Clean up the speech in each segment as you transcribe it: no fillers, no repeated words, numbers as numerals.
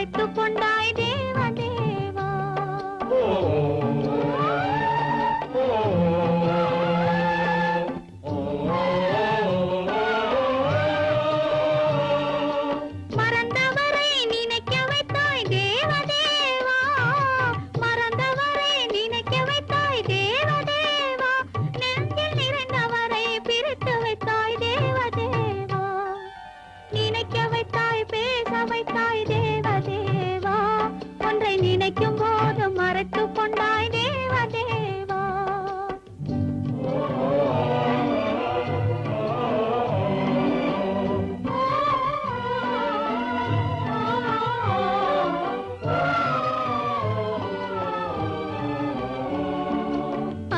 மறைத்துக் கொண்டாய் தேவ தேவா. மறந்தவரை நினைக்க வைத்தாய் தேவ தேவா. மறந்தவரை நினைக்க வைத்தாய் தேவ தேவா. நெஞ்சில் நிறைந்தவரை பிரித்து வைத்தாய் தேவ தேவா. நினைக்க வைத்தாய் பேச வைத்தாய் தேவ தேவா. ஒன்றை நினைக்கும் போது மறைத்துக் கொண்டாய் தேவ தேவா.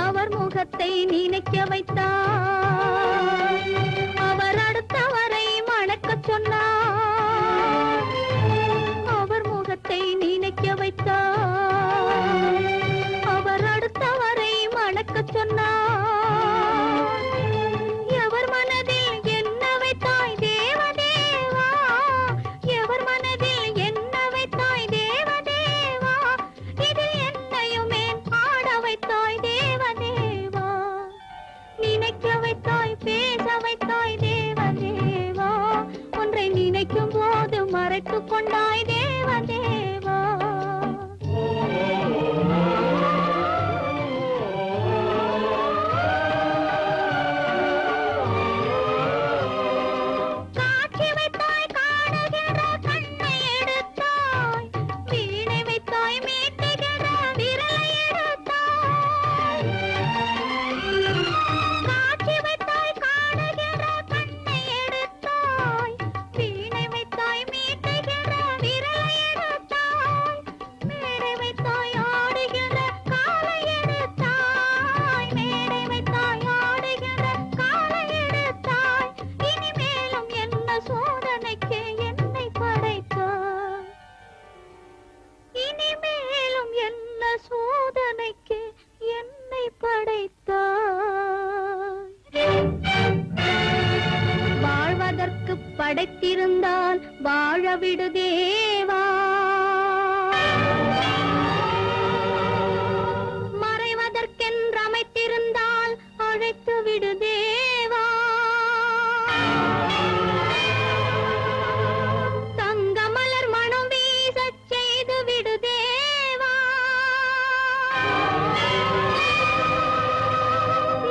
அவர் முகத்தை நினைக்க வைத்தாய். அவர் அடுத்தவரை மணக்கச் சொன்னார். அவர் முகத்தை நினைக்க வைத்தாய். அவர் அடுத்தவரை மணக்கச் சொன்னார். எவர் மனதில் என்ன வைத்தாய் தேவ தேவா. எவர் மனதில் என்ன வைத்தாய் தேவ தேவா. இதில் என்னையுமே ஆட வைத்தாய் தேவ தேவா. நினைக்க வைத்தாய் பேச வைத்தாய் தேவ தேவா. ஒன்றை நினைக்கும் போது மறைத்துக் கொண்டாய் தேவ தேவா. காட்சி வைத்தாய் காணுகிற கண்ணை எடுத்தாய். வீணை வைத்தாய் மீட்டுகிற விரலை எடுத்தாய். காட்சி வைத்தாய் காணுகிற கண்ணை எடுத்தாய். வீணை வைத்தாய் மீட்டுகிற விரலை எடுத்தாய். மேடை வைத்தாய் ஆடுகிற காலை எடுத்தாய். மேடை வைத்தாய் ஆடுகிற காலை எடுத்தாய். இனிமேலும் என்ன சோதனைக்கு என்னை படைத்தாய். இனிமேலும் என்ன சோதனைக்கு என்னை படைத்தாய். வாழ்வதற்கு படைத்திருந்தால் வாழ விடு தேவா. மறைவதற்கென்று அமைத்திருந்தால் அழைத்து விடு தேவா. தங்க மலர் மனம் வீசச் செய்து விடு தேவா.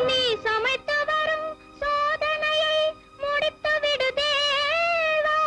நீ சமைத்து வரும் சோதனையை முடித்து விடு தேவா.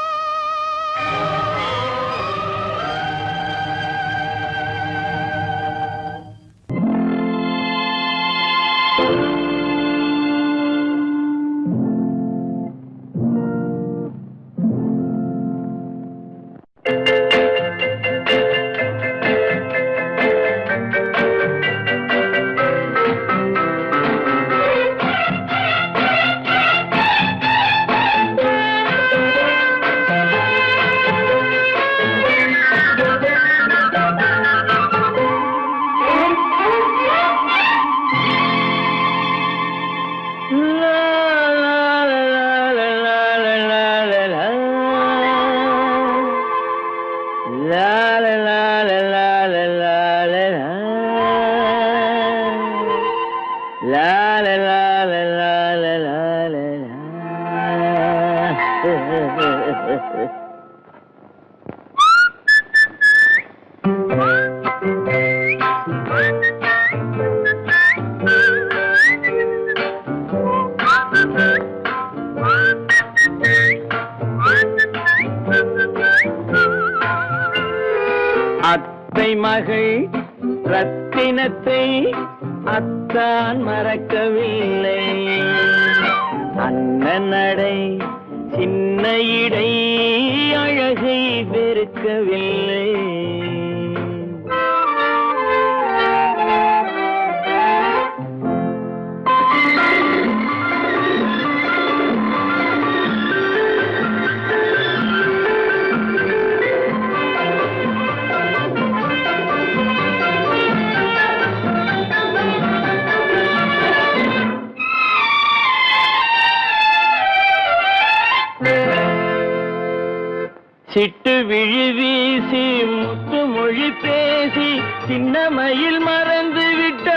அத்தை மகள் ரத்தினத்தை அத்தான் மறக்கவில்லை. அண்ணன் நடை சின்ன இடை அழகை வெறுக்கவில்லை. சிட்டு விழி வீசி முத்து மொழி பேசி சின்னமையில் மறந்து விட்டார்.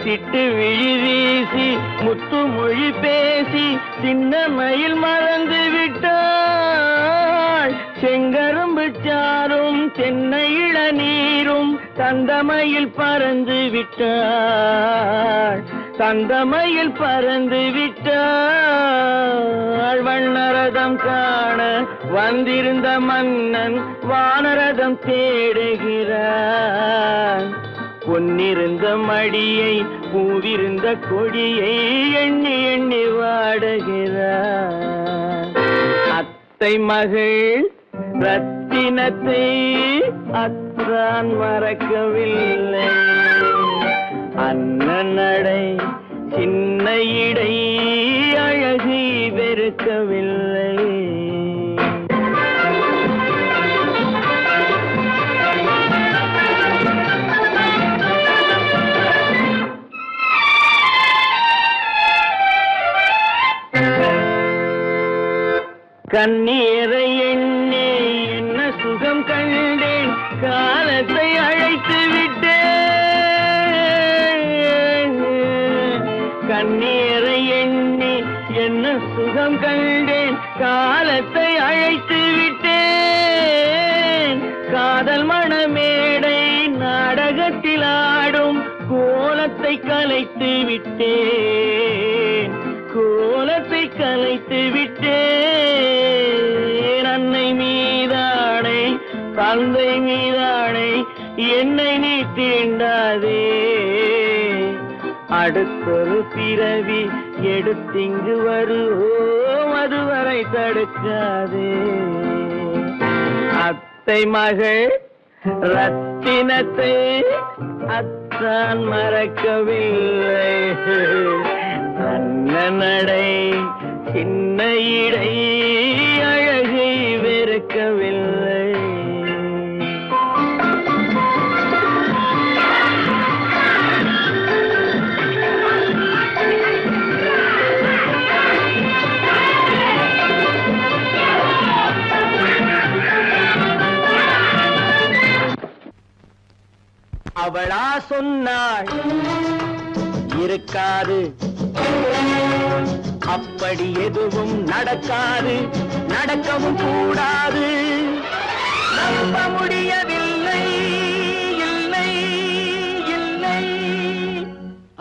சிட்டு விழி வீசி முத்து மொழி பேசி சின்னமையில் மறந்து விட்டாள். செங்கரும்பு சாரும் தென்னை இளநீரும் தந்தமையில் பறந்து விட்டாள். தந்தமையில் பறந்து விட்டாள். வண்ணரதம் காண வந்திருந்த மன்னன் வானரதம் தேடுகிறான். பொன்னிருந்த மடியை பூவிருந்த கொடியை எண்ணி எண்ணி வாடுகிறான். அத்தை மகள் ரத்தினத்தை அத்தான் மறக்கவில்லை. அண்ணன் நடை சின்ன இடை அழகை வெறுக்கவில்லை. கண்ணீரை எண்ணி என்ன சுகம் கண்டேன், காலத்தை அழைத்து விட்டேன். கண்ணீரை எண்ணி என்ன சுகம் கண்டேன், காலத்தை அழைத்து விட்டேன். காதல் மணமேடை நாடகத்தில் ஆடும் கோலத்தை கலைத்து விட்டேன். கோலத்தை கலைத்து விட்டேன். அன்னை மீதானை தந்தை மீதானை என்னை நீ தீண்டாதே. அடுத்தொரு பிறவி எடுத்திங்கு வருவோம், அதுவரை தடுக்காதே. அத்தை மகள் ரத்தினத்தை அத்தான் மறக்கவில்லை. அண்ணன் நடை சின்ன இடை அழகை வெறுக்கவில்லை. அவளா சொன்னாள் இருக்காது, அப்படி எதுவும் நடக்காது, நடக்கவும் கூடாது. நம்ப முடியவில்லை, இல்லை இல்லை.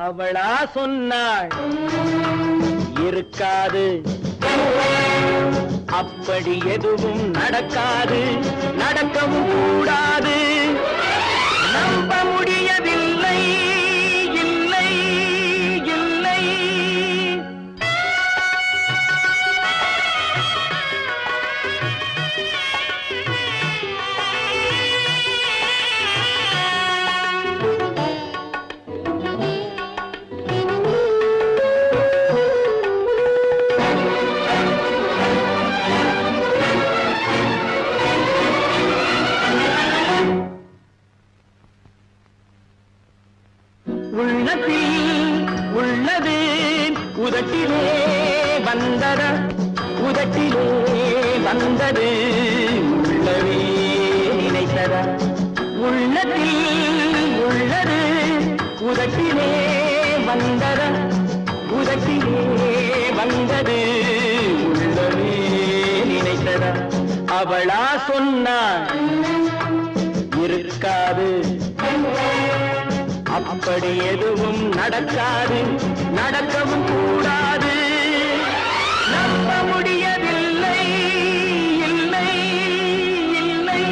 அவளா சொன்னாள் இருக்காது, அப்படி எதுவும் நடக்காது, நடக்கவும் கூடாது. நம்ப முடியவில்லை, இல்லை இல்லை. உள்ளத்தில் உள்ளது உதட்டிலே வந்தத, உதட்டிலே வந்தது உள்ளவே நினைத்தத. உள்ளத்தில் உள்ளது உதட்டிலே வந்தத, உதட்டிலே வந்தது உள்ளவே நினைத்தத. அவளா சொன்னாள் இருக்காது, அப்படி எதுவும் நடக்காது, நடக்கவும் கூடாது. நம்ப முடியவில்லை, இல்லை இல்லை.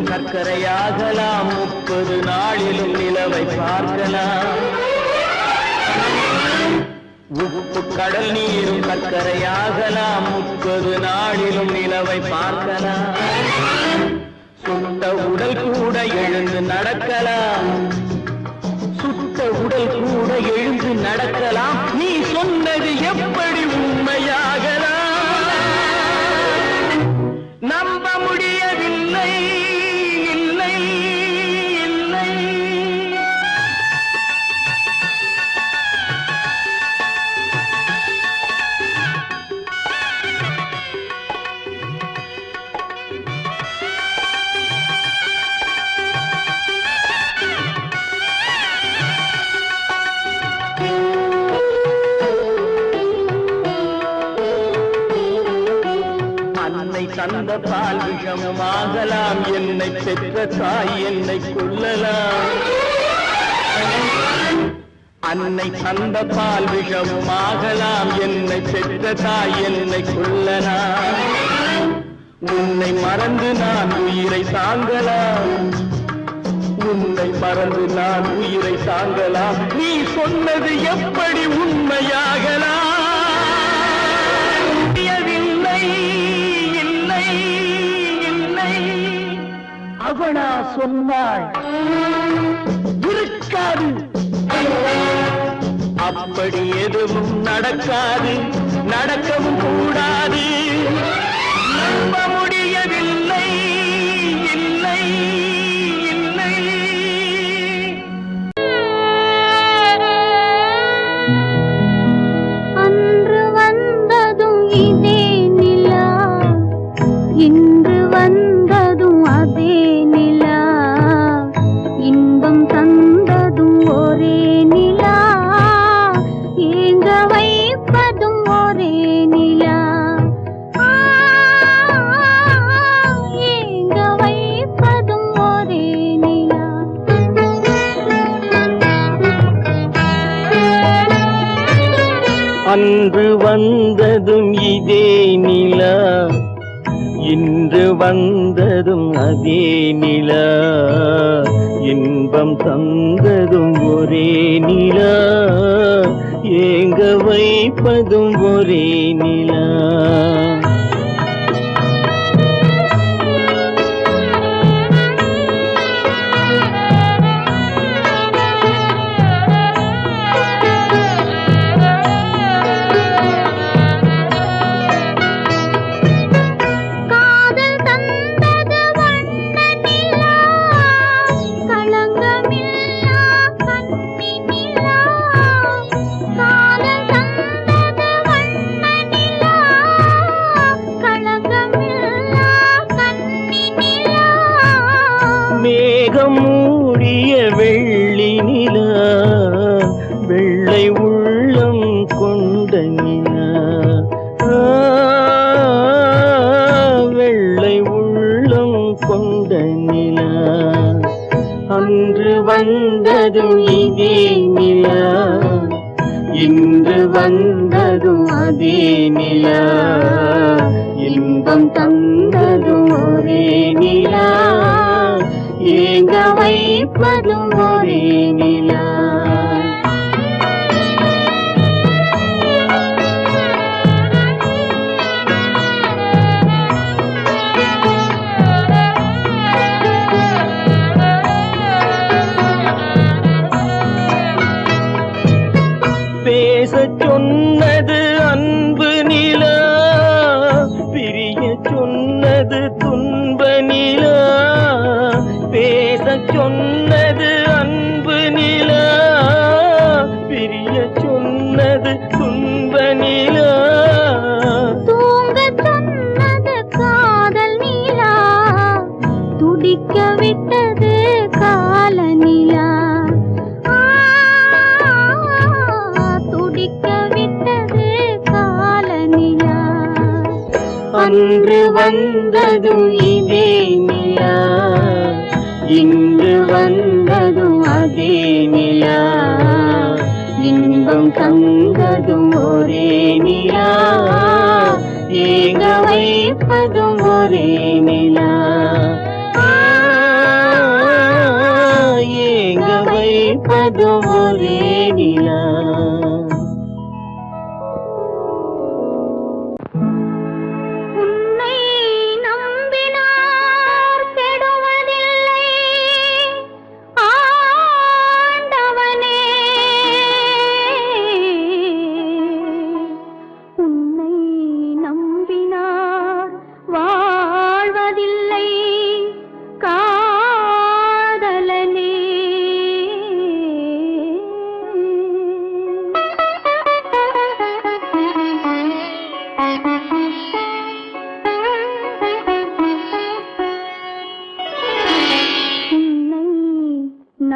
சர்க்கரையாகலாம், 30 நாளிலும் நிலவை பார்க்கலாம். உப்பு கடல் நீரும் சர்க்கரையாகலாம், 30 நாளிலும் நிலவை பார்க்கலாம். சுட்ட எழுந்து நடக்கலாம், சுத்த உடல் கூட எழுந்து நடக்கலாம். நீ சொன்னது எப்படி உண்மையாகலாம்? நம்ப முடியவில்லை, இல்லை இல்லை. தந்த பால் விஷமாகலாம், என்னை பெற்ற தாய் என்னை கொல்லலாம். அன்னை தந்த பால் விஷமாகலாம், என்னை பெற்ற தாய் என்னை கொல்லலாம். உன்னை மறந்து நான் உயிரை தாங்கலாம், உன்னை மறந்து நான் உயிரை தாங்கலாம். நீ சொன்னது எப்படி உண்மையாகலாம்? அவனா சொன்னாள் இருக்காது, அப்படி எதுவும் நடக்காது, நடக்கவும் கூடாது. நம்ப முடியவில்லை, இல்லை இல்லை. அன்று வந்ததும் இதே நிலா, இன்று வந்ததும் அதே நிலா, இன்பம் தந்ததும் ஒரே நிலா, ஏங்க வைப்பதும் ஒரே நிலா, ஏங்க வைப்பதும் ஒரே நிலா. அன்று வந்ததும் இதே நிலா, இன்று வந்ததும் அதே நிலா, இன்பம் தந்ததும் ஒரே நிலா, ஏங்க வைப்பதும் ஒரே நிலா. மேகம் மூடிய வெள்ளி நிலா, வெள்ளை உள்ளம் கொண்ட நிலா, வெள்ளை உள்ளம் கொண்ட நிலா. அன்று வந்ததும் இதே நிலா, இன்று வந்ததும் அதே நிலா, இன்பம் தந்ததும் ஒரே நிலா, ஏங்க வைப்பதும் ஒரே நிலா. பேசச் சொன்னது அன்பு நிலா, பிரிய சொன்னது துன்ப நிலா. பேசச் சொன்னது அன்பு நிலா, பிரிய சொன்னது துன்ப நிலா. தூங்கச் சொன்னது காதல் நிலா, துடிக்க விட்டது கால நிலா, துடிக்க விட்டது கால நிலா. அன்று வந்ததும் இதே நிலா, இன்று வந்ததும் அதே நிலா, இன்பம் தந்ததும் ஒரே நிலா, ஏங்க வைப்பதும் ஒரே நிலா, ஏங்க வைப்பதும் ஒரே நிலா. உன்னை நம்பினார் கெடுவதில்லை,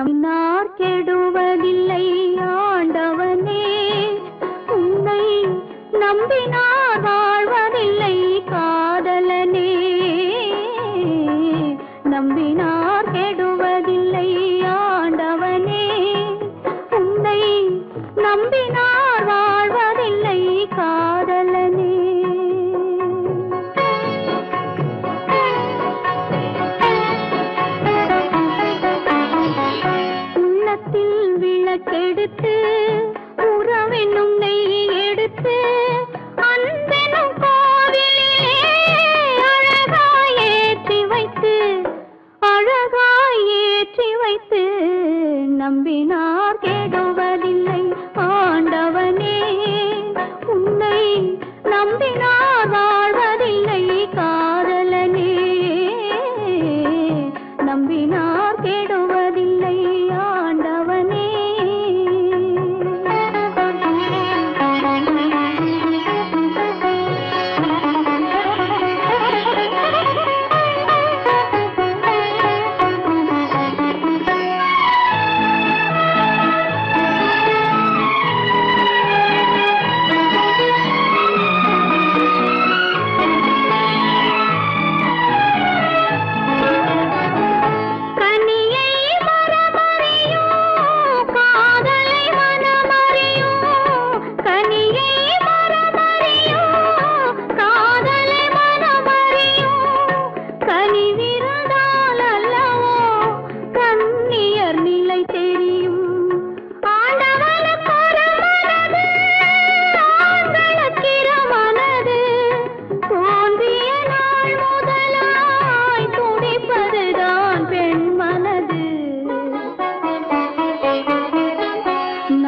நம்பினார் கெடுவதில்லை ஆண்டவனே, உன்னை நம்பினார் வாழ்வதில்லை காதலனே. நம்பினார் கெடுவதில்லை ஆண்டவனே, உன்னை நம்பினார் வாழ்வதில்லை காதலனே. விளக்கெடுத்து உறவென்னும் நெய் எடுத்து அன்பெனும் கோவிலிலே அழகாய் ஏற்றி வைத்து நம்பினார் கெடுவதில்லை ஆண்டவனே, உன்னை நம்பினார் வாழ்வதில்லை காதலனே. நம்பினார் கெடுவதில்லை ஆண்டவனே.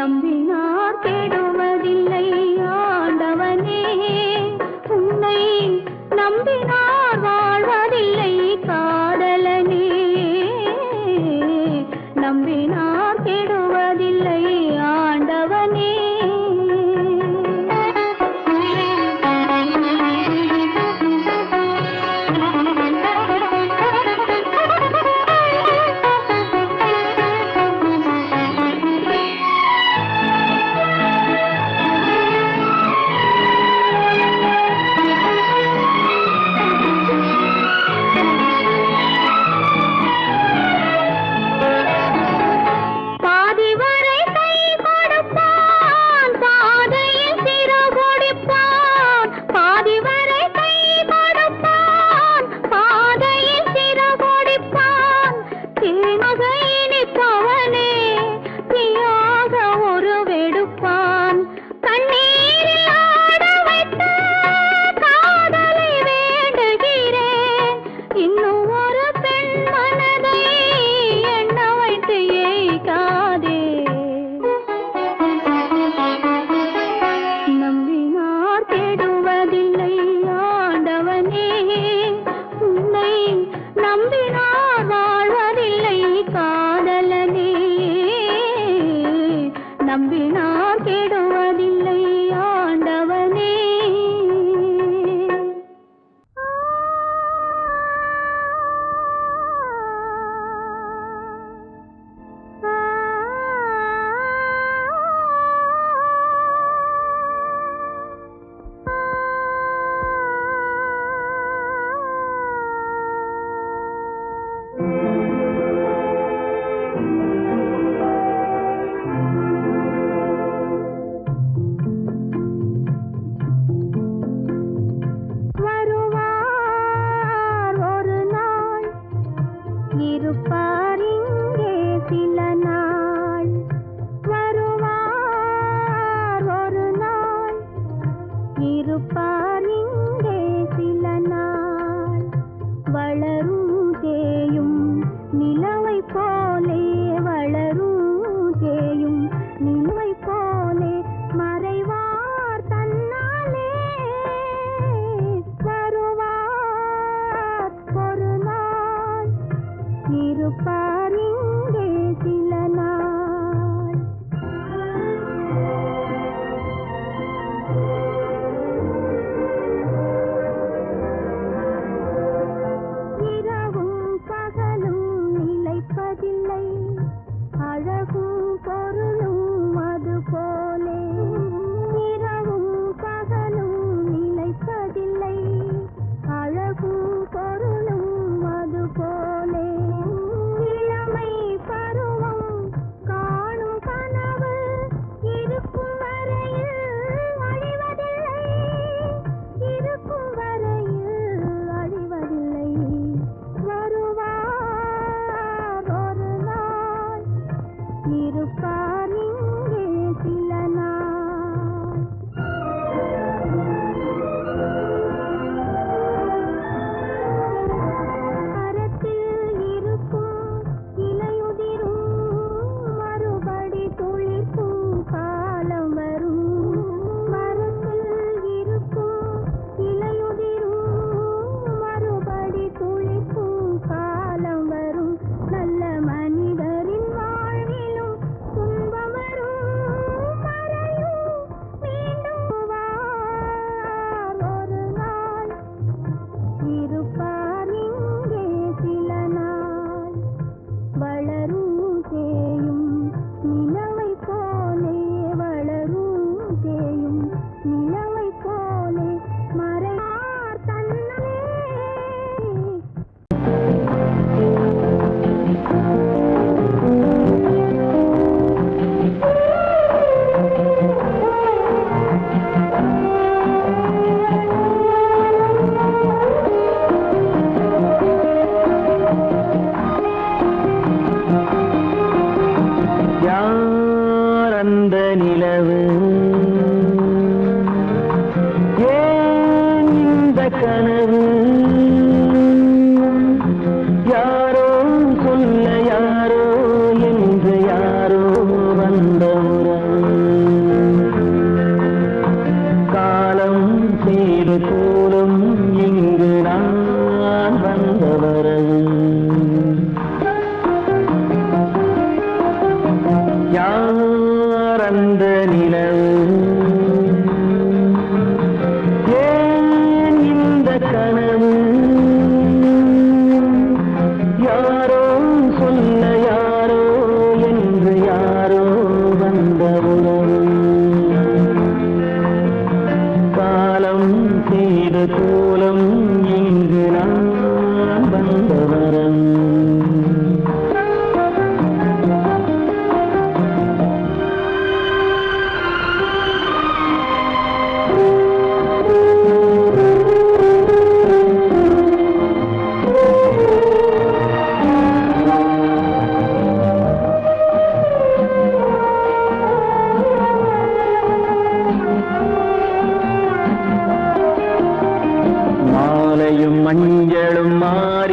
நம்பினார் கெடுவதில்லை ஆண்டவனே, உன்னை நம்பினார் வாழ்வதில்லை காதலனே. நம்பினார் கெடுவதில்லை ஆண்டவனே. நம்பினார் வாழ்வதில்லை காதலனே. நம்பினார் கெடுவதில்லை ஆண்டவனே. இருப்பார் இங்கே சில நாள், வருவார் ஒரு நாள். இருப்பார் இங்கே சில நாள், வளரும் தேயும் நிலவை போலே, வளரும் தேயும் நிலவை போலே மறைவார் தன்னாலே. வருவார் ஒரு நாள், இருப்பார் இங்கே சில நாள். இரவும் பகலும் நிலைப்பதில்லை,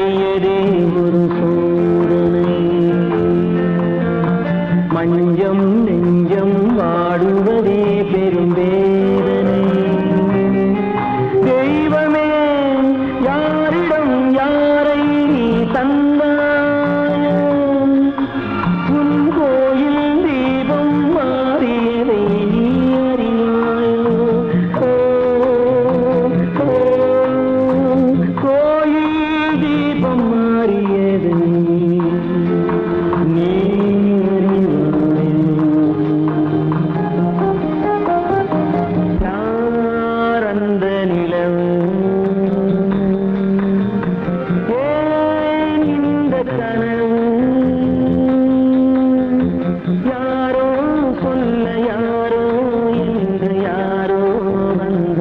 வேண்டியதே ஒரு சோதனை. மஞ்சம் நெஞ்சம் வாடுவதே பெரும் வேதனை. தெய்வமே யாரிடம் யாரை நீ தந்தாயோ, உன் கோயில் தீபம் மாறியதை நீ அறியாயோ. கோயில் தீபம் மாறியதை நீ யாரந்த நிலவு, ஏன் இந்த கனவு, யாரோ சொல்ல யாரோ என்று யாரோ வந்த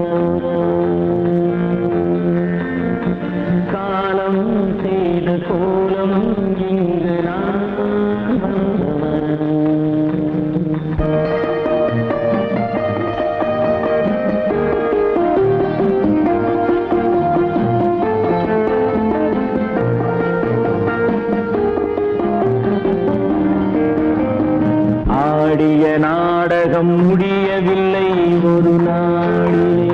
காலம் செய்த கோலம் இங்கு நான் வந்தவன். ஆடிய நாடகம் முடியவில்லை ஒரு நாளிலே.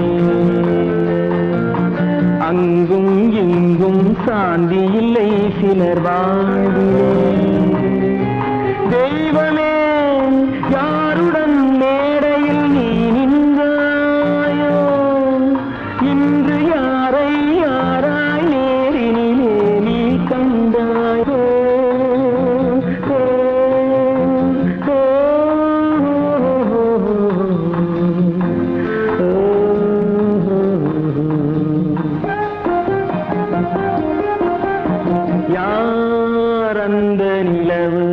அங்கும் இங்கும் சாந்தி இல்லை சிலர் வாழ்விலே. தெய்வமே யாருடன் மேடையில் நீ நின்றாயோ, இன்று யாரை யாராய் நேரினிலே நீ கண்டாயோ. யாரந்த நிலவு,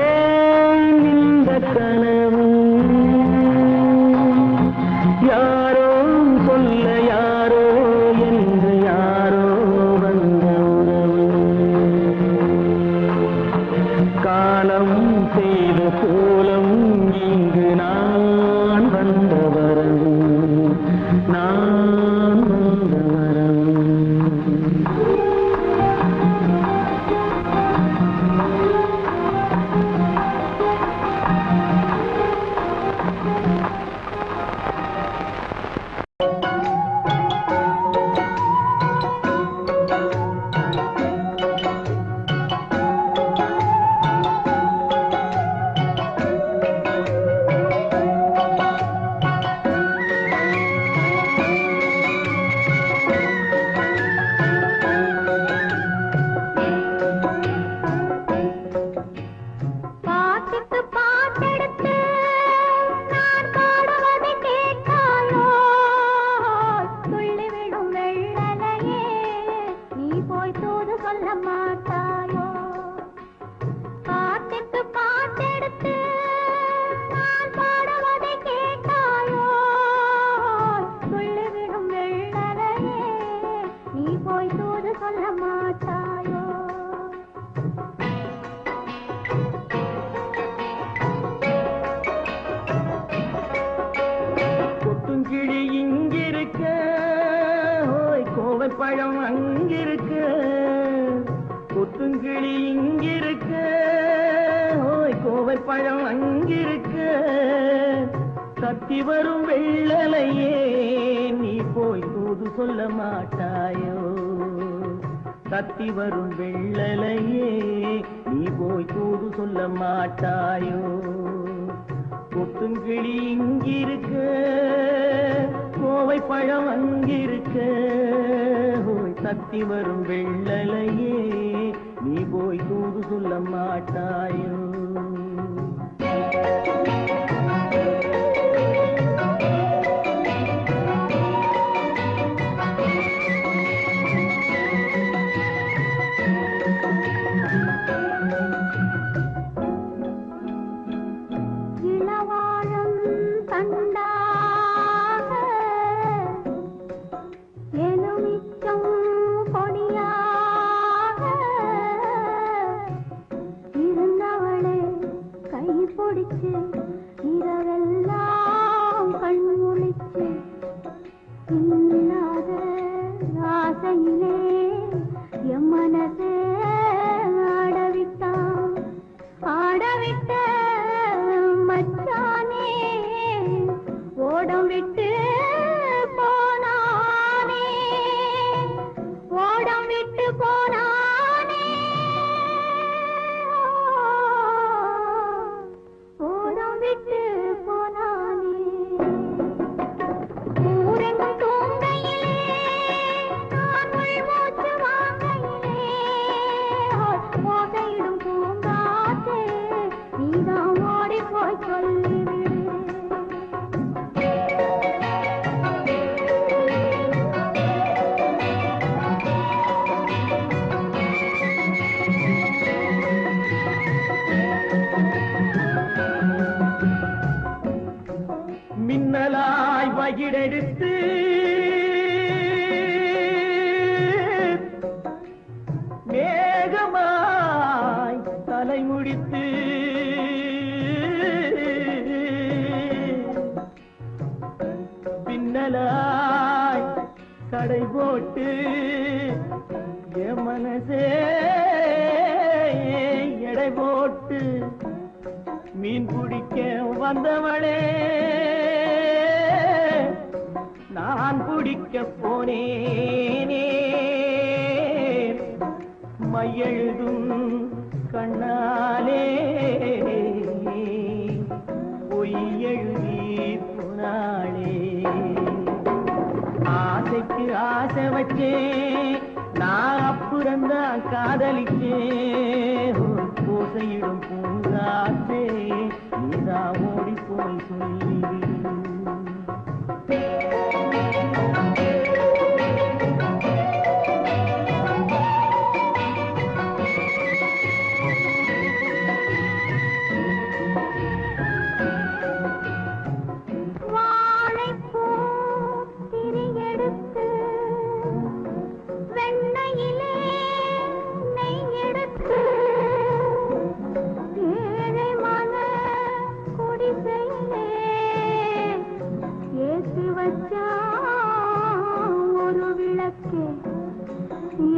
ஏன் இந்த கனவு, யாரோ சொல்ல யாரோ என்று யாரோ வந்த உறவு. காலம் செய்த கோலம் இங்கு நான் வந்த வரவு, நான் வந்த வரவு. பாட்டுக்கு பாட்டெடுத்து நான் பாடுவதை கேட்காயோ, துள்ளி விடும் வெள்ளலையே நீ போய் தூது சொல்ல மாட்டாயோ. பாட்டுக்கு பாட்டெடுத்து நான் பாடுவதை கேட்காயோ, துள்ளி விடும் வெள்ளலையே நீ போய் தூது சொல்ல மாட்டாயோ. கொத்துங்கிளி இங்கிருக்க, ஓய் கோவைப்பழம் அங்கிருக்க. கொத்துங்கிளி இங்கிருக்க, ஓய் கோவைப்பழம் அங்கிருக்க. தத்தி வரும் வெள்ளலையே நீ போய் தூது சொல்ல மாட்டாயோ. தத்தி வரும் வெள்ளலையே நீ போய் தூது சொல்ல மாட்டாயோ. கொத்துங்கிளி இங்கிருக்க, கோவை பழம் அங்கிருக்க. ஓய் தத்தி வரும் வெள்ளலையே நீ போய் தூது சொல்ல மாட்டாயோ. இளவாழம் தண்டாக எலுமிச்சம் கொடியாக இருந்தவளே கை பிடிச்சு ஆசையிலே என் மனசே ஆடவிட்டான் ஆடவிட்ட மச்சானே ஓடம் விட்டு போனானே ஓடம் விட்டு போனானே ஓடம் விட்டு போனானே ஊரெங்கும் தூங்கையிலே நான் மூச்சு வாங்கையிலே ஓசையிடும் பூங்காற்றே நீதான் ஓடி போய் சொல்லிவிடு மின்னலாய் வகிடெடுத்து மேகமாய் தலைமுடித்து பின்னலாய் கடை போட்டு என் மனசே எடை போட்டு மீன் பிடிக்க வந்தவளே நான் பிடிக்க போனேனே மையெழுதும் கண்ணாலே பொய் எழுதி போனாளே ஆசைக்கு ஆசை வச்சேன் நான் அப்புறந்தான் காதலிச்சேன் பூசையிடும் பூங்காற்றே நீதான் ஓடி போய் சொல்லிவிடு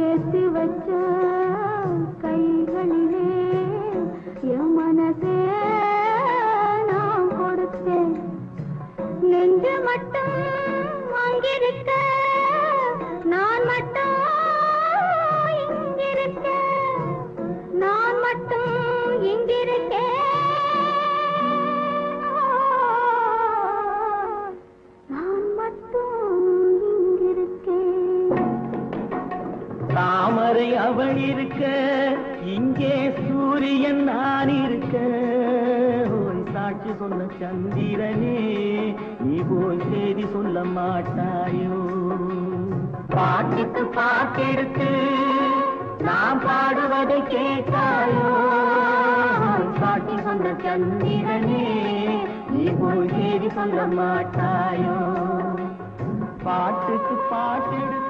ஏத்தி வச்ச கைகளிலே என் மனசே நான் கொடுத்தேன் நெஞ்சு மட்டும் அங்கிருக்க நான் மட்டும் இங்கிருக்க நான் மட்டும் இங்கிருக்கேன் தாமரை அவள் இருக்க இங்கே சூரியன் நான் இருக்க ஒரு சாட்சி சொன்ன சந்திரனே நீ போய் செய்தி சொல்ல மாட்டாயோ பாட்டுக்கு பாட்டெடுத்து நான் பாடுவதை கேட்டாயோ சாட்சி சொன்ன சந்திரனே நீ போய் செய்தி சொல்ல மாட்டாயோ பாட்டுக்கு பாட்டெடுத்து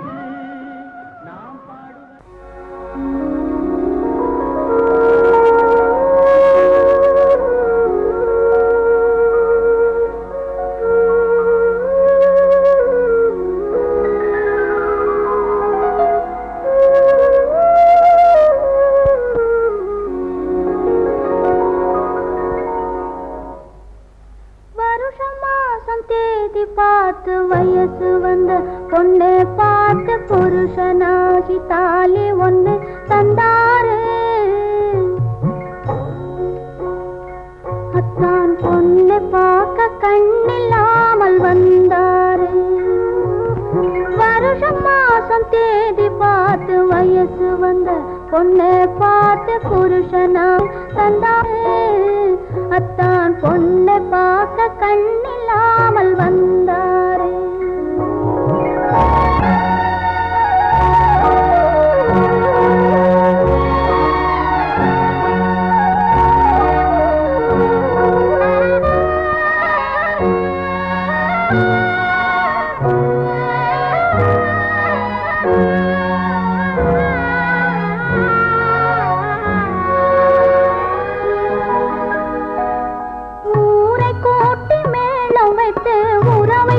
பார்த்து வயசு வந்த பொண்ணு பார்த்து புருஷனாகி தாலி ஒண்ணு தந்தாரு அத்தான் பொண்ணு பார்க்க கண்ணில்லாமல் வந்தாரு வருஷம் மாசம் தேதி பார்த்து வயசு வந்த பொண்ணு பார்த்து புருஷனாகி தந்தாரு அத்தான் பொண்ணு பார்க்க கண்ணில்லாமல் வந்தாரு ஊரை கூட்டி மேளம் வைத்து உறவை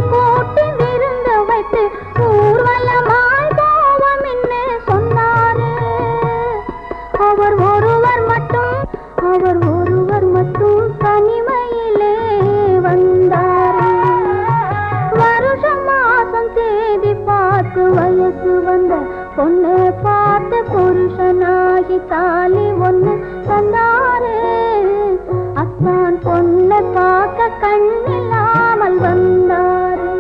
பொண்ணு பார்த்து புருஷனாகி தாலி ஒண்ணு தந்தாரு. அத்தான் பொண்ணை பார்க்க கண்ணில்லாமல் வந்தாரு.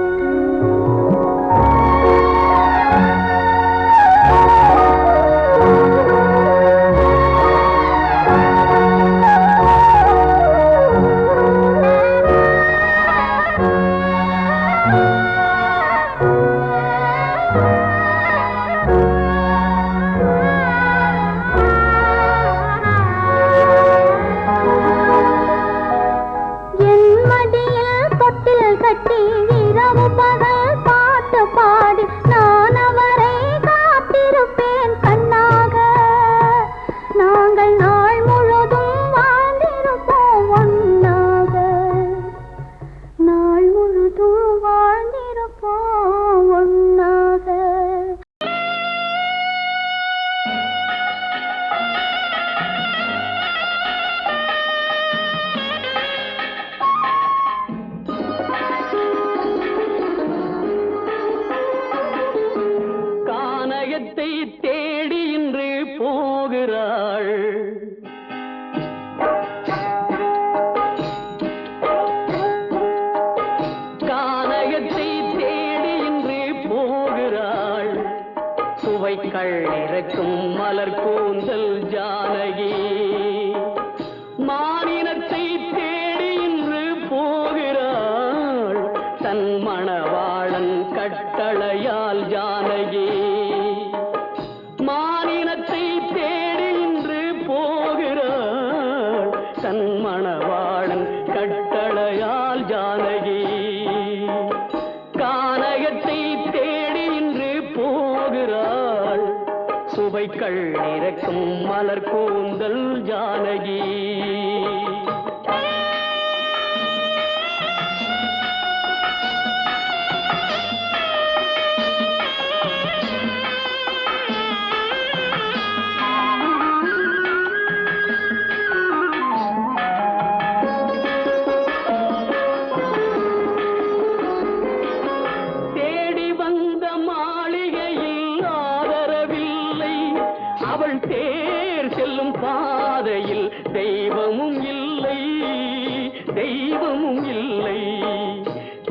தேடி இன்று போகிறாள். கானகத்தை தேடி இன்று போகிறாள். சுவைக்கள் இறக்கும் மலர் கூந்தல் ஜானகி. மானினத்தை தேடி இன்று போகிறாள். தன் மணவாளன் கட்டளையால் ஜானகி. மானினத்தை தேடி இன்று போகிறாள். தன் மணவாளன் கட்டளையால் ஜானகி. கானகத்தை தேடி இன்று போகிறாள். சுவைக்கள் இறக்கும் மலர் கூந்தல் ஜானகி. தேர் செல்லும் பாதையில் தெய்வமும் இல்லை, தெய்வமும் இல்லை.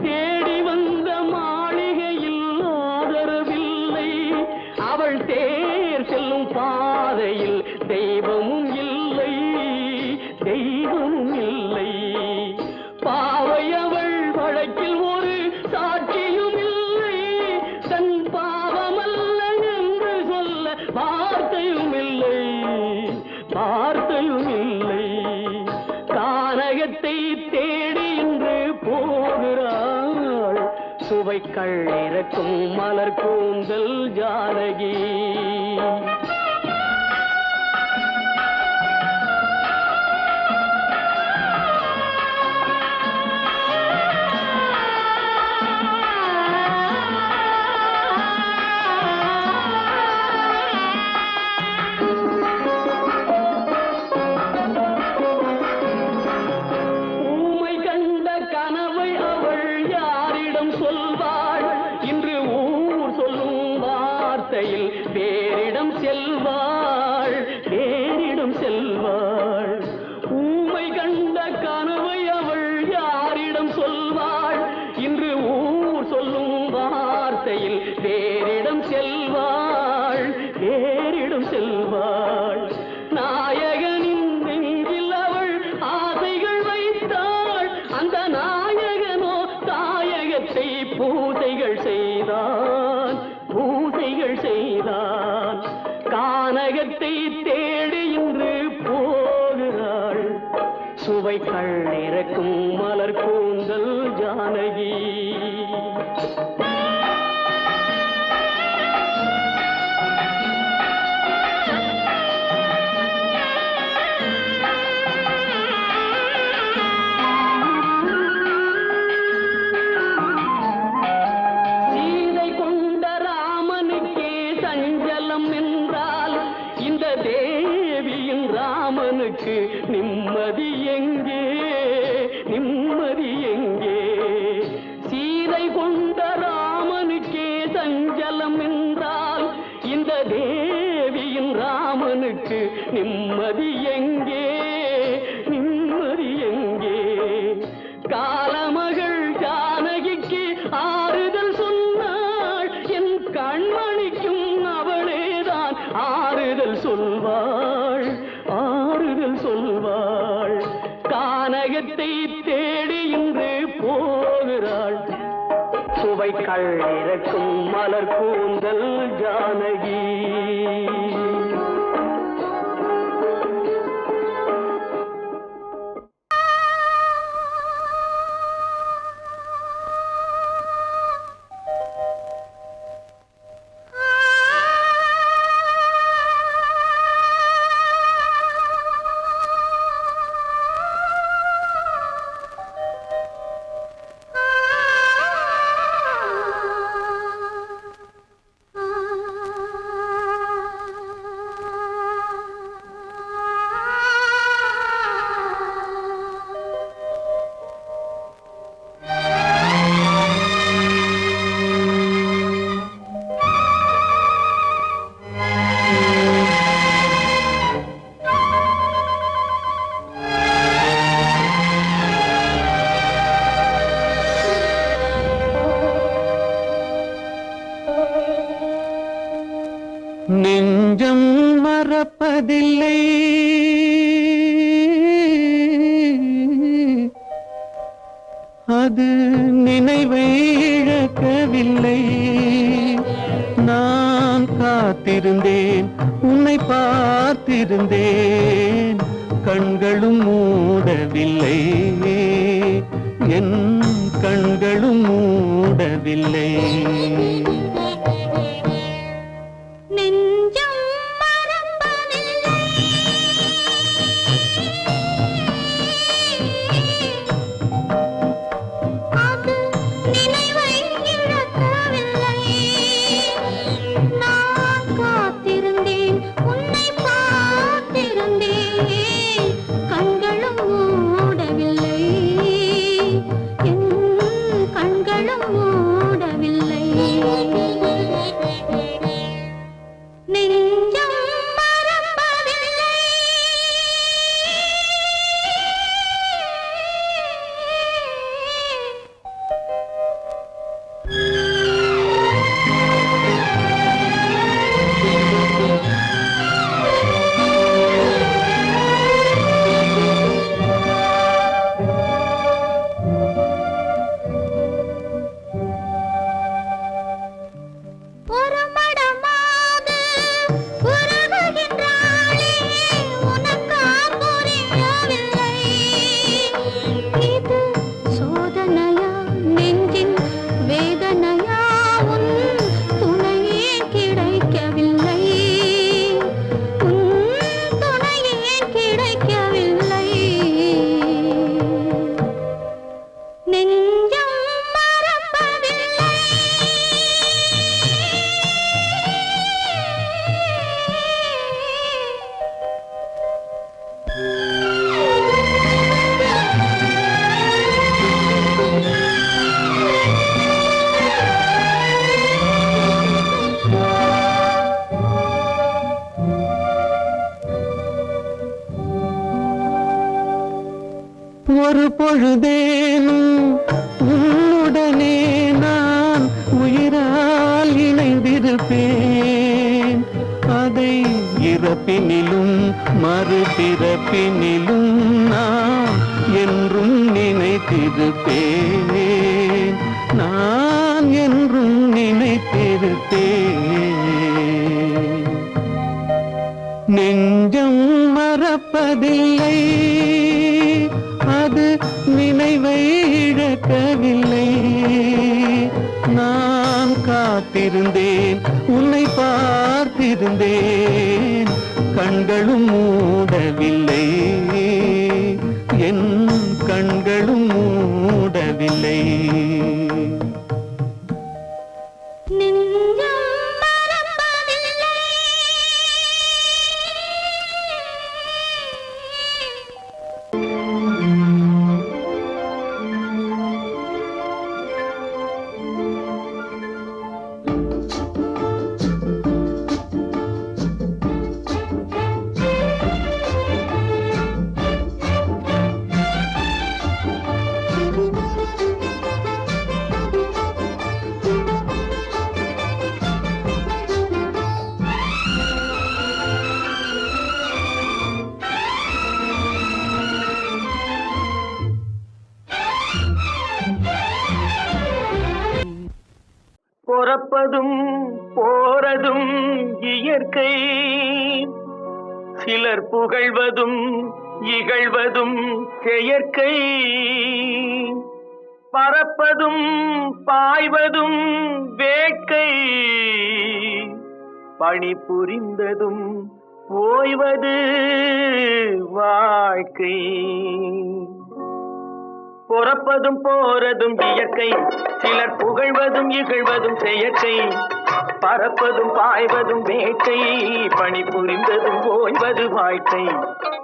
தேடி வந்த மாளிகையில் ஆதரவில்லை. அவள் தேர் செல்லும் பாதையில் தெய்வமும் இல்லை, தெய்வமும் இல்லை. பாவை அவள் வழக்கில் ஒரு சாட்சியும் இல்லை. தன் பாவமல்ல என்று சொல்ல வார்த்தையும் இல்லை, வார்த்தையும் இல்லை. கானகத்தை தேடி இன்று போகிறாள். சுவைக்கள் இறக்கும் மலர் கூந்தல் ஜானகி. பேரிடம் செல்வாள், பேரிடம் செல்வாள். ஊமை கண்ட கனவை அவள் யாரிடம் சொல்வாள்? இன்று ஊர் சொல்லும் வார்த்தையில் பேரிடம் செல்வாள், பேரிடம் செல்வாள். நாயகனின் நெஞ்சில் அவள் ஆசைகள் வைத்தாள். அந்த நாயகனோ தாயகத்தை பூசைகள் செய்தான், பூசைகள் செய்தான். கானகத்தை தேடி இன்று போகிறாள். சுவைக்கள் இறக்கும் மலர் கூந்தல் ஜானகி. தேவியின் ராமனுக்கு நிம்மதி எங்கே, நிம்மதி எங்கே? சீதை கொண்ட ராமனுக்கே சஞ்சலம் என்றால் இந்த தேவியின் ராமனுக்கு நிம்மதி எங்கே நிம்மதி எங்கே காலமகள் ஜானகிக்கு ஆறுதல் சொன்னாள் என் கண்மணிக்கும் அவளேதான் ஆறுதல் சொல்வாள் ஆறுதல் சொல்வாள் கானகத்தை தேடி இன்று போகிறாள் சுவைக்கள் இறக்கும் மலர் கூந்தல் ஜானகி நெஞ்சம் மறப்பதில்லை அது நினைவை இழக்கவில்லை நான் காத்திருந்தேன் உன்னை பார்த்திருந்தேன் கண்களும் மூடவில்லை என் கண்களும் மூடவில்லை ஒரு பொழுதேனும் உன்னுடனே நான் உயிரால் இணைந்திருப்பேன் அதை இறப்பினிலும் மறுபிறப்பினிலும் நான் என்றும் நினைத்திருப்பேன் நான் என்றும் நினைத்திருப்பேன் நெஞ்சம் மறப்பதில்லை அது நினைவை இழக்கவில்லை நான் காத்திருந்தேன் உன்னை பார்த்திருந்தேன் கண்களும் மூடவில்லை என் கண்களும் மூடவில்லை பிறப்பதும் போறதும் இயற்கை, சிலர் புகழ்வதும் இகழ்வதும் செயற்கை, பறப்பதும் பாய்வதும் வேட்கை, பணி புரிந்ததும் ஓய்வது வாழ்க்கை. பொறப்பதும் போறதும் இயற்கை, சிலர் புகழ்வதும் இகழ்வதும் செயற்கை, பறப்பதும் பாய்வதும் வேட்கை, பணி புரிந்ததும் ஓய்வது வாழ்க்கை.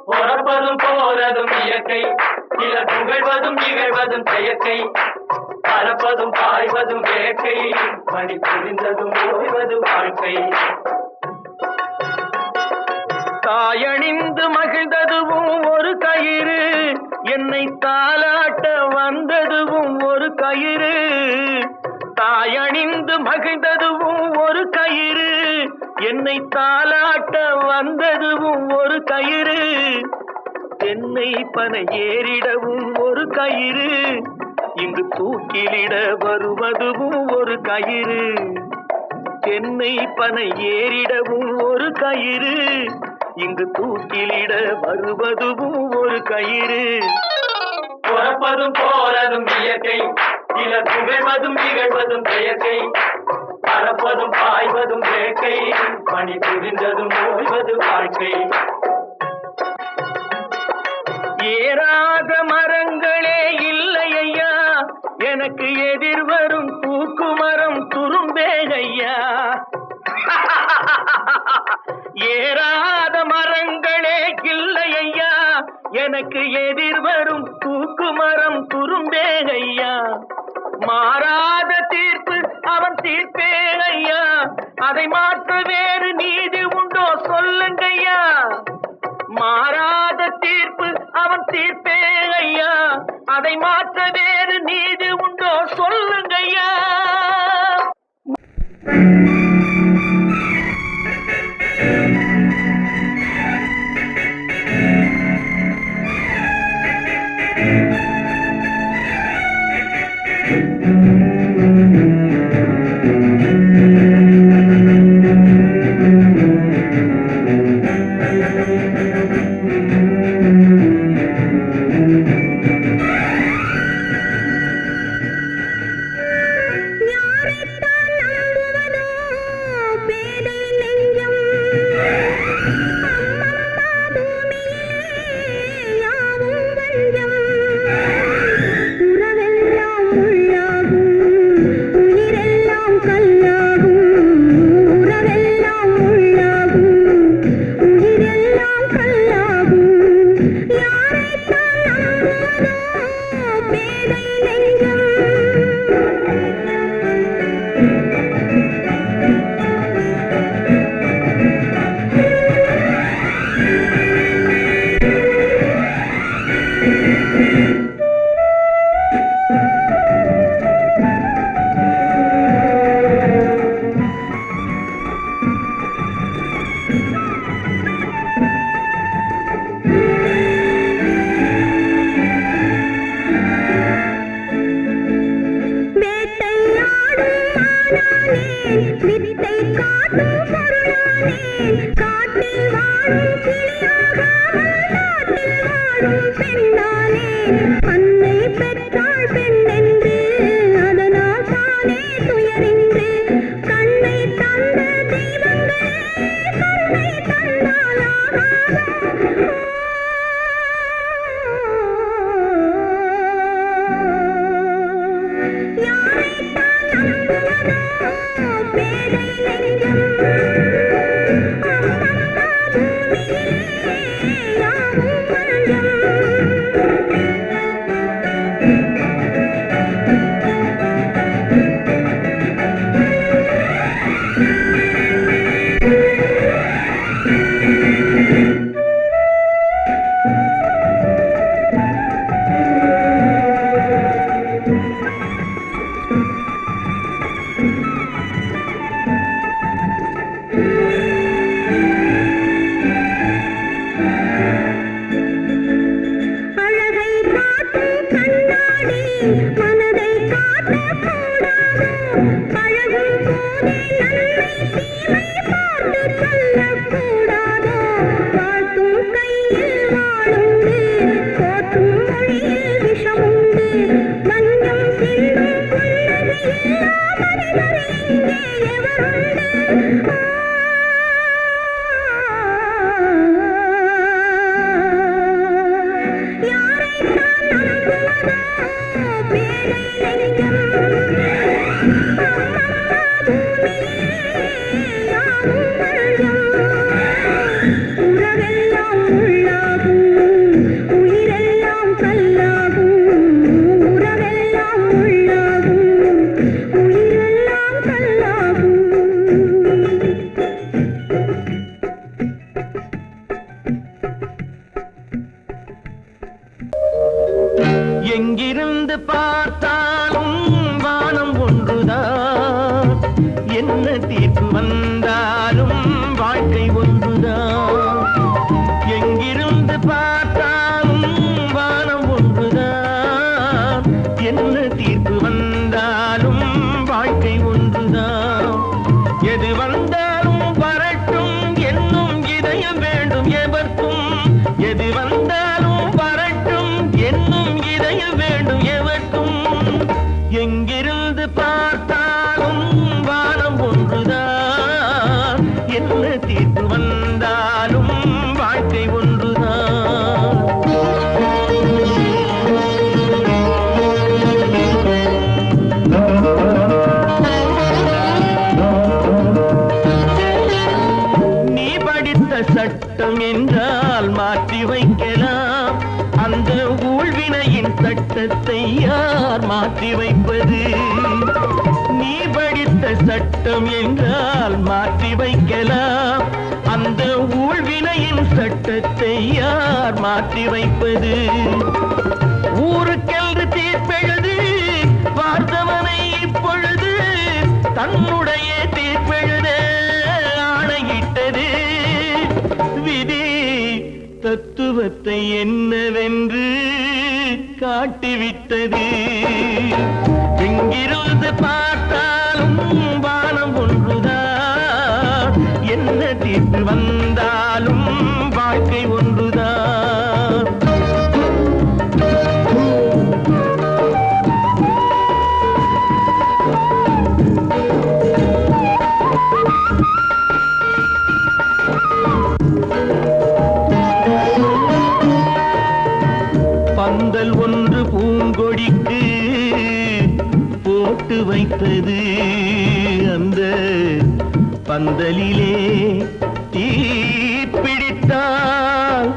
பொறப்பதும் போறதும் இயற்கை, சிலர் புகழ்வதும் இகழ்வதும் செயற்கை, பறப்பதும் பாய்வதும் வேட்கை, பணி புரிந்ததும் ஓய்வது வாழ்க்கை. தாயணிந்து மகிழ்ந்ததுவும் ஒரு கயிறு, என்னை தாலாட்ட வந்ததுவும் ஒரு கயிறு. தாயணிந்து மகிழ்ந்ததுவும் ஒரு கயிறு, என்னை தாலாட்ட வந்ததுவும் ஒரு கயிறு. என்னை பனை ஏறிடவும் ஒரு கயிறு, இங்கு தூக்கிலிட வருவதுவும் ஒரு கயிறு. என்னை பனை ஏறிடவும் ஒரு கயிறு, இங்கு தூக்கிலிட வருவதுவும் ஒரு கயிறு. பொறப்பதும் போறதும் இயற்கை, சிலர் புகழ்வதும் இகழ்வதும் செயற்கை, பறப்பதும் பாய்வதும் வேட்கை, பணி புரிந்ததும் ஓய்வது வாழ்க்கை. ஏறாத மரங்களே இல்லை ஐயா, எனக்கு எதிர்வரும் தூக்குமரம் துரும்பே ஐயா. ஏறாத மரங்களே இல்லை ஐயா, எனக்கு எதிர்வரும் தூக்குமரம் துரும்பே ஐயா. மாறாத தீர்ப்பு அவன் தீர்ப்பே ஐயா, அதை மாற்ற வேறு நீதி உண்டோ சொல்லுங்கய்யா. மாறாத தீர்ப்பு அவன் தீர்ப்பே ஐயா, அதை மாற்ற வேறு நீதி உண்டோ சொல்லுங்கய்யா. பார்த்தாலும் வானம் ஒன்றுதான், என்ன தீர்ப்பு வந்தாலும் வாழ்க்கை ஒன்றுதான். எங்கிருந்து பார்த்தாலும் வானம் ஒன்றுதான், என்ன தீர்ப்பு வந்தாலும் வாழ்க்கை ஒன்றுதான். எது வந்தாலும் வரட்டும் என்னும் இதயம் வேண்டும் எவர்க்கும், எது வந்தாலும் வரட்டும் என்னும் இதயம் வேண்டும் எவர்க்கும். எங்கிருந்து பார்த்தாலும் வானம் ஒன்றுதான், என்ன தீர்ப்பு வந்தாலும் வாழ்க்கை ஒன்றுதான். நீ படித்த சட்டம் என்றால் மாற்றி வைக்கலாம், அந்த ஊழ்வினையின் சட்டத்தை யார் மாற்றி வைப்பது? நீ படித்த சட்டம் என்றால் மாற்றி வைக்கலாம், அந்த ஊழ்வினையின் சட்டத்தை யார் மாற்றி வைப்பது? ஊருக்கென்று தீர்ப்பெழுது பார்த்தவனை இப்பொழுது தன்னுடைய தீர்ப்பெழுத ஆணையிட்டது விதி. தத்துவத்தை என்னவென்று காட்டிவிட்டது. எங்கிருந்து பார்த்தாலும் வானம் ஒன்றுதான், என்ன தீர்ப்பு வந்தாலும் வாழ்க்கை ஒன்றுதான். பந்தல் ஒன்று பூங்கொடிக்கு போட்டு வைத்தது, அந்த பந்தலிலே தீ பிடித்தால்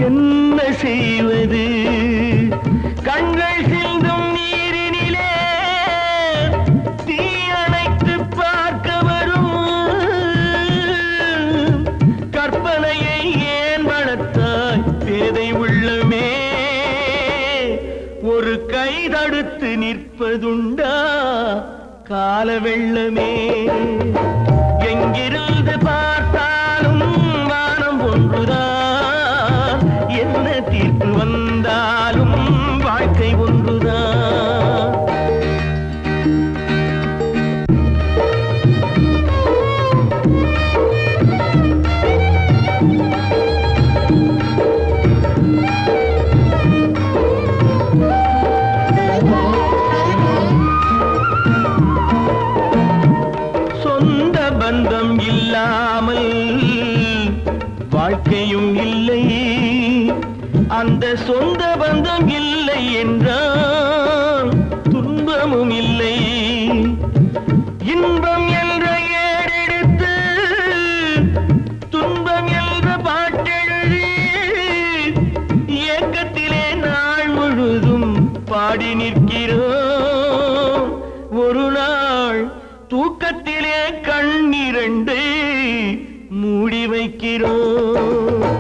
என்ன செய்வது? கண்கள் சிந்தும் நீரினிலே தீ அணைத்து பார்க்க வரும் கற்பனையை ஏன் வளர்த்தாய் பேதை உள்ளமே? ஒரு கை தடுத்து நிற்பதுண்டா கால வெள்ளமே? எங்கிருந்து பார்த்தாலும் வானம் ஒன்றுதான், என்ன தீர்ப்பு வந்தாலும் வாழ்க்கை ஒன்றுதான். சொந்த பந்தம் இல்லாமல் வாழ்க்கையும் இல்லை, அந்த சொந்த பந்தம் இல்லை என்றால் துன்பமும் இல்லை. இன்பம் என்ற ஏடெடுத்து துன்பம் என்ற பாட்டெழுதி ஏக்கத்திலே நாள் முழுதும் பாடி நிற்கிறோம். ஒரு நாள் தூக்கத்திலே கண்ணிரண்டை மூடி வைக்கிறோம்.